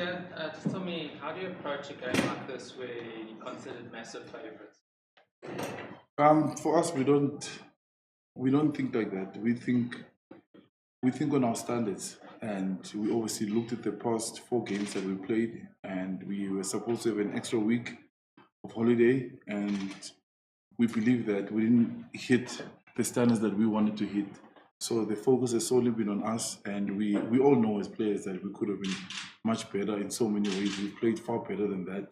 Siya, just tell me, how do you approach a game like this where you're considered massive favourites? For us, we don't think like that. We think on our standards, and we obviously looked at the past 4 games that we played, and we were supposed to have an extra week of holiday, and we believe that we didn't hit the standards that we wanted to hit. So the focus has solely been on us, and we all know as players that we could have been much better in so many ways. We've played far better than that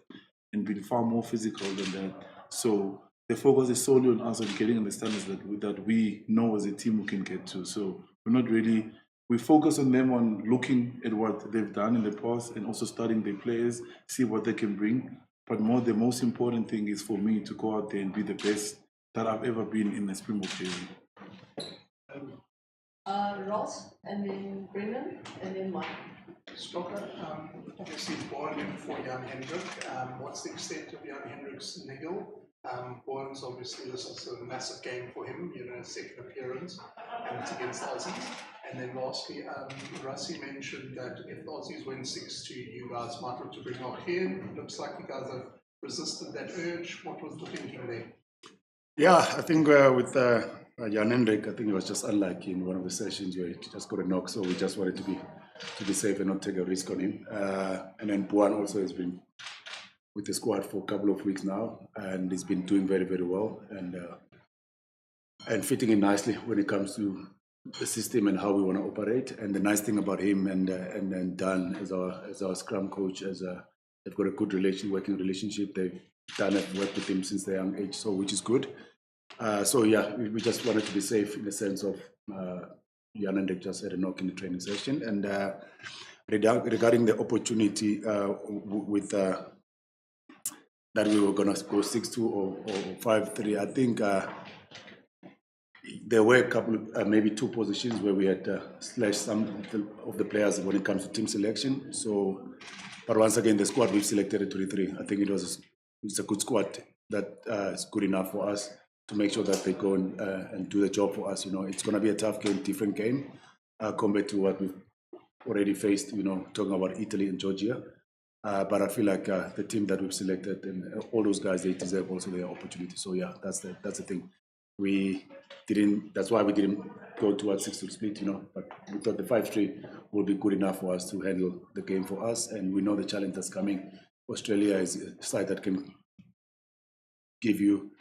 and been far more physical than that. So the focus is solely on us and getting the standards that we know as a team we can get to. So we're not really we focus on them on looking at what they've done in the past and also studying their players, see what they can bring. But the most important thing is for me to go out there and be the best that I've ever been in the Springbok jersey. Ross, and then Brendan, and then Mike. Stocker, obviously born in for Jan Hendrik. What's the extent of Jan Hendrik's niggle? Born's obviously this is a massive game for him, second appearance, and it's against Aussies. And then lastly, Rassi mentioned that if the Aussies win 6-2, you guys might look to bring Bokke. Looks like you guys have resisted that urge. What was the thinking there? Yeah, I think with Jan Hendrik, I think it was just unlucky in one of the sessions where he just got a knock, so we just wanted to be safe and not take a risk on him. And then Buan also has been with the squad for a couple of weeks now, and he's been doing very, very well and fitting in nicely when it comes to the system and how we want to operate. And the nice thing about him and Dan as our scrum coach, they've got a good working relationship. They've done it, worked with him since their young age, so which is good. So yeah, we just wanted to be safe in the sense of Jan Hendrik just had a knock in the training session. And regarding the opportunity with that we were going to go 6-2 or 5-3, I think there were a couple, maybe 2 positions where we had slashed some of the players when it comes to team selection. So, but once again, the squad we've selected at 23, I think it's a good squad that is good enough for us to make sure that they go and do the job for us. It's going to be a tough game, different game compared to what we've already faced, talking about Italy and Georgia. But I feel like the team that we've selected and all those guys, they deserve also their opportunity. So yeah, that's the thing. That's why we didn't go towards 6-2 split, but we thought the 5-3 would be good enough for us to handle the game for us. And we know the challenge that's coming. Australia is a side that can give you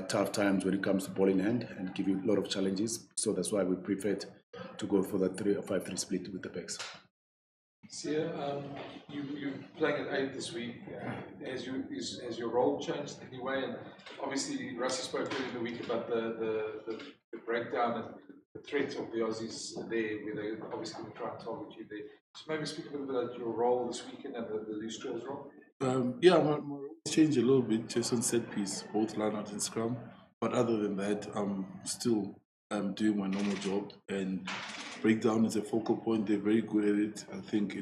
tough times when it comes to ball in hand and give you a lot of challenges. So that's why we preferred to go for the 5-3 split with the Packs. Siya, you're playing at 8 this week. Has your role changed in any way? And obviously, Rassi spoke earlier in the week about the breakdown and the threat of the Aussies there, where they obviously going to try and target you there. So maybe speak a little bit about your role this weekend and the loose trails role. Yeah, my role has changed a little bit just on set piece, both line out and scrum. But other than that, I'm still doing my normal job, and breakdown is a focal point. They're very good at it. I think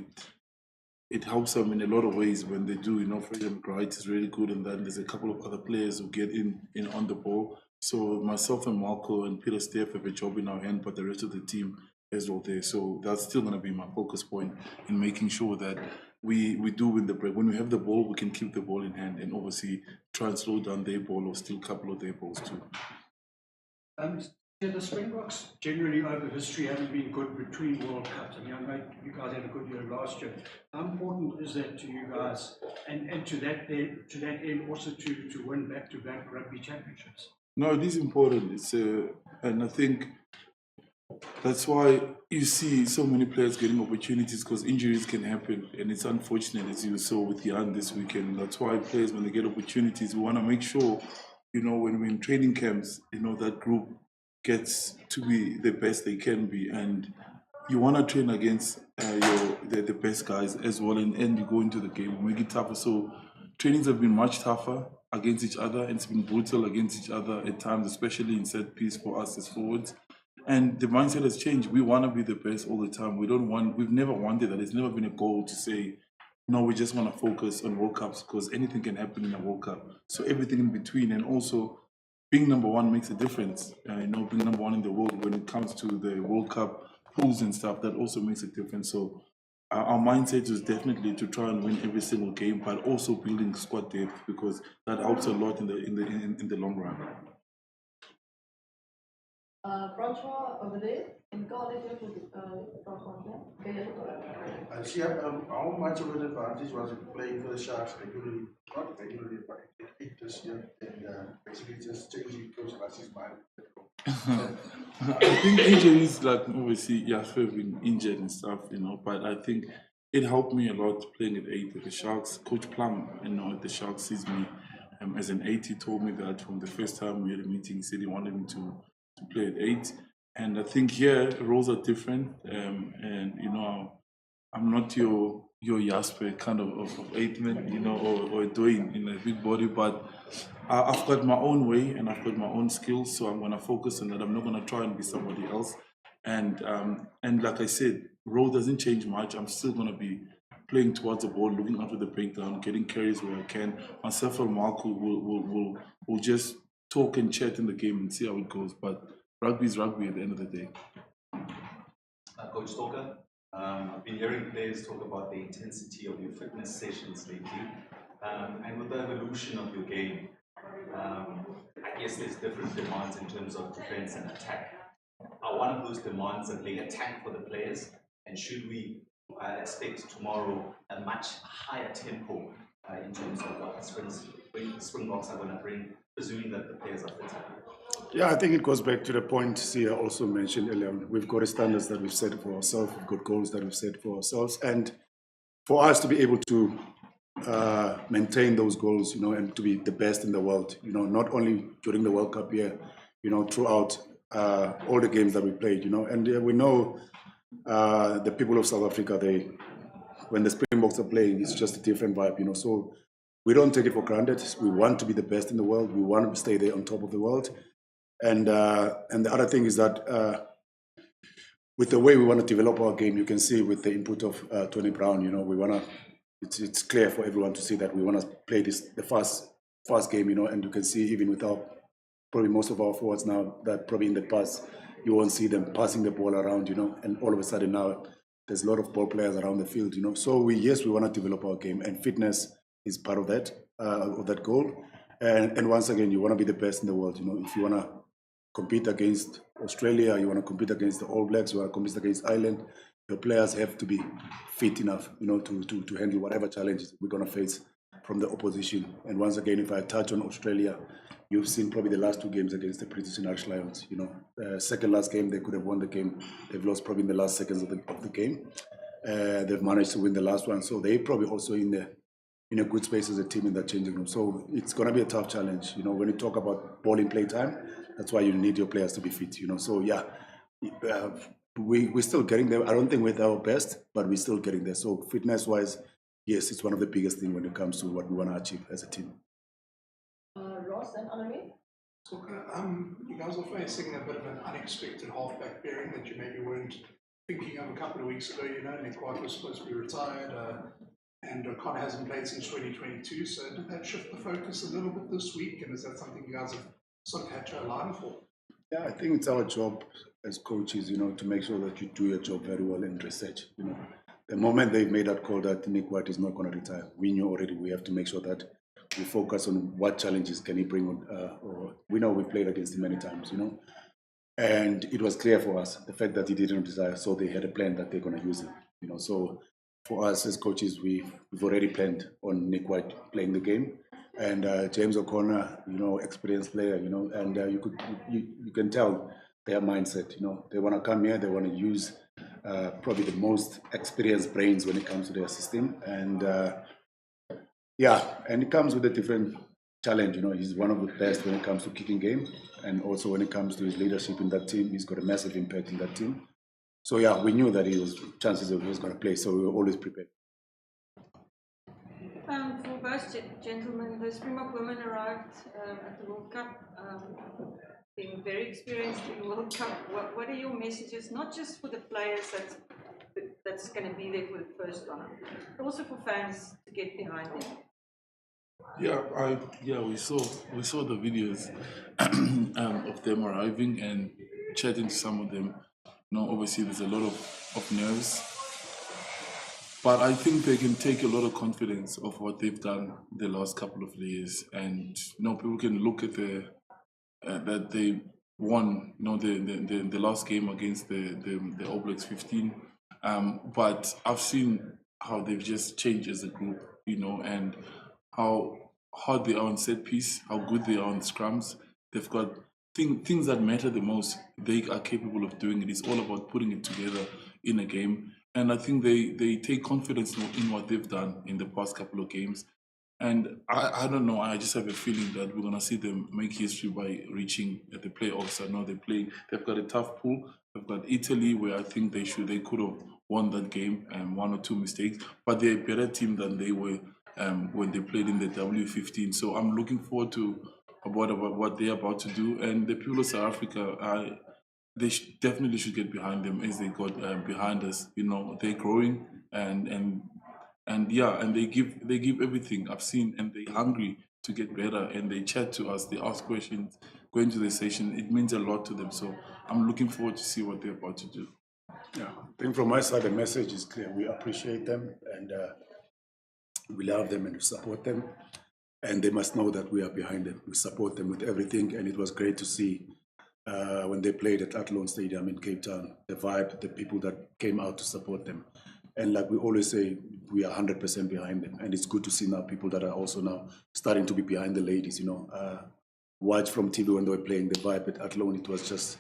it helps them in a lot of ways when they do. Freedom Wright is really good, and then there's a couple of other players who get in on the ball. So myself and Marco and Peter Steph have a job in our hand, but the rest of the team is all there. So that's still going to be my focus point in making sure that we do win the break. When we have the ball, we can keep the ball in hand and obviously try and slow down their ball or steal a couple of their balls too. The Springboks generally over history haven't been good between World Cups. I know you guys had a good year last year. How important is that to you guys, and to that end also to win back-to-back rugby championships? No, it is important. And I think that's why you see so many players getting opportunities, because injuries can happen, and it's unfortunate, as you saw with Jan this weekend. That's why players, when they get opportunities, we want to make sure, when we're in training camps, that group gets to be the best they can be, and you want to train against the best guys as well, and you go into the game, make it tougher. So trainings have been much tougher against each other, and it's been brutal against each other at times, especially in set piece for us as forwards. And the mindset has changed. We want to be the best all the time. We've never wanted that. It's never been a goal to say, no, we just want to focus on World Cups, because anything can happen in a World Cup. So everything in between, and also being number one makes a difference. Being number one in the world when it comes to the World Cup pools and stuff, that also makes a difference. So our mindset is definitely to try and win every single game, but also building squad depth because that helps a lot in the long run. Francois over there, and go ahead with Francois. Siya, how much of an advantage was it playing for the Sharks regularly? Not regularly, but this year, and basically just changing Coach Rassi's mind. I think injuries, like obviously, Jasper been injured and stuff, but I think it helped me a lot playing at 8 at the Sharks. Coach Plum, at the Sharks sees me as an 8. He told me that from the first time we had a meeting, he said he wanted me to play at 8. And I think here roles are different, and I'm not your Jasper kind of 8 man, or Dwayne in a big body, but I've got my own way and I've got my own skills, so I'm gonna focus on that. I'm not gonna try and be somebody else. And like I said, role doesn't change much. I'm still gonna be playing towards the ball, looking after the breakdown, getting carries where I can. Myself and Marco will just talk and chat in the game and see how it goes. But rugby is rugby at the end of the day. Coach Bokke, I've been hearing players talk about the intensity of your fitness sessions lately, and with the evolution of your game, I guess there's different demands in terms of defense and attack. Are one of those demands a big attack for the players, and should we expect tomorrow a much higher tempo in terms of what Springboks are going to bring, presuming that the players are fitter? Yeah, I think it goes back to the point Siya also mentioned earlier. We've got standards that we've set for ourselves, we've got goals that we've set for ourselves, and for us to be able to maintain those goals, and to be the best in the world, not only during the World Cup year, throughout all the games that we played, and we know the people of South Africa, when the Springboks are playing, it's just a different vibe, so we don't take it for granted. We want to be the best in the world. We want to stay there on top of the world. And the other thing is that with the way we want to develop our game, you can see with the input of Tony Brown, we want to. It's clear for everyone to see that we want to play the fast game, and you can see even without probably most of our forwards now that probably in the past you won't see them passing the ball around, and all of a sudden now there's a lot of ball players around the field, So we want to develop our game, and fitness is part of that goal. And once again, you want to be the best in the world, If you want to compete against Australia, you want to compete against the All Blacks, you want to compete against Ireland, your players have to be fit enough, to handle whatever challenges we're going to face from the opposition. And once again, if I touch on Australia, you've seen probably the last 2 games against the British and Irish Lions. Second last game, they could have won the game. They've lost probably in the last seconds of the game. They've managed to win the last one, so they probably also in a good space as a team in that changing room. So it's going to be a tough challenge. When you talk about ball in play time, that's why you need your players to be fit. So yeah, we're still getting there. I don't think we're at our best, but we're still getting there. So fitness-wise, yes, it's one of the biggest things when it comes to what we want to achieve as a team. Ross and Anami? So, you guys are facing a bit of an unexpected halfback pairing that you maybe weren't thinking of a couple of weeks ago. Nikwat was supposed to be retired, and O'Connor hasn't played since 2022. So did that shift the focus a little bit this week? And is that something you guys have sort of had to align for? Yeah, I think it's our job as coaches, to make sure that you do your job very well in research. The moment they've made that call that Nikwat is not going to retire, we knew already we have to make sure that we focus on what challenges can he bring on. Or we know we played against him many times, and it was clear for us the fact that he didn't retire, so they had a plan that they're going to use him. So for us as coaches, we've already planned on Nikwat playing the game. And James O'Connor, experienced player, and you can tell their mindset. They want to come here, they want to use probably the most experienced brains when it comes to their system, and and it comes with a different challenge. He's one of the best when it comes to kicking game, and also when it comes to his leadership in that team, he's got a massive impact in that team. So yeah, we knew that chances of he was going to play, so we were always prepared. For both gentlemen, the Springbok women arrived at the World Cup, being very experienced in the World Cup. What are your messages, not just for the players that's going to be there for the first one, but also for fans to get behind them? We saw the videos of them arriving and chatting to some of them. Obviously there's a lot of nerves. But I think they can take a lot of confidence of what they've done the last couple of years, and people can look at that they won, the last game against the All Blacks 15. But I've seen how they've just changed as a group, and how hard they are on set piece, how good they are on scrums. They've got things that matter the most. They are capable of doing it. It's all about putting it together in a game. And I think they take confidence in what they've done in the past couple of games. And I don't know, I just have a feeling that we're going to see them make history by reaching the playoffs. I know they've got a tough pool. They've got Italy, where I think they could have won that game, 1 or 2 mistakes. But they're a better team than they were when they played in the W15. So I'm looking forward to about what they're about to do. And the people of South Africa, they definitely should get behind them as they got behind us. They're growing and they give everything. I've seen, and they're hungry to get better, and they chat to us, they ask questions, going to the session. It means a lot to them. So I'm looking forward to see what they're about to do. Yeah, I think from my side, the message is clear. We appreciate them, and we love them, and we support them. And they must know that we are behind them. We support them with everything, and it was great to see when they played at Athlone Stadium in Cape Town, the vibe, the people that came out to support them. And like we always say, we are 100% behind them. And it's good to see now people that are also now starting to be behind the ladies, Watch from TV when they were playing, the vibe at Athlone, it was just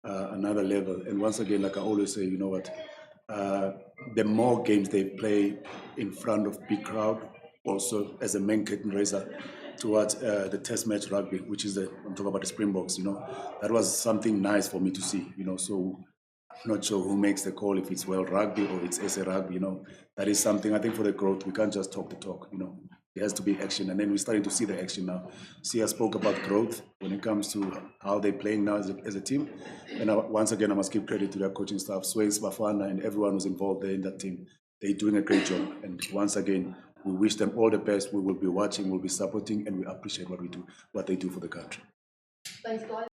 another level. And once again, like I always say, the more games they play in front of big crowd, also as a main curtain raiser towards the test match rugby, which is I'm talking about the Springboks, that was something nice for me to see, so I'm not sure who makes the call, if it's World Rugby or it's SA Rugby, that is something I think for the growth, we can't just talk the talk, there has to be action, and then we're starting to see the action now. Siya spoke about growth when it comes to how they're playing now as a team, and once again, I must give credit to their coaching staff, Swayze, Bafana, and everyone who's involved there in that team. They're doing a great job, and once again, we wish them all the best. We will be watching, we'll be supporting, and we appreciate what they do for the country. Thanks, guys.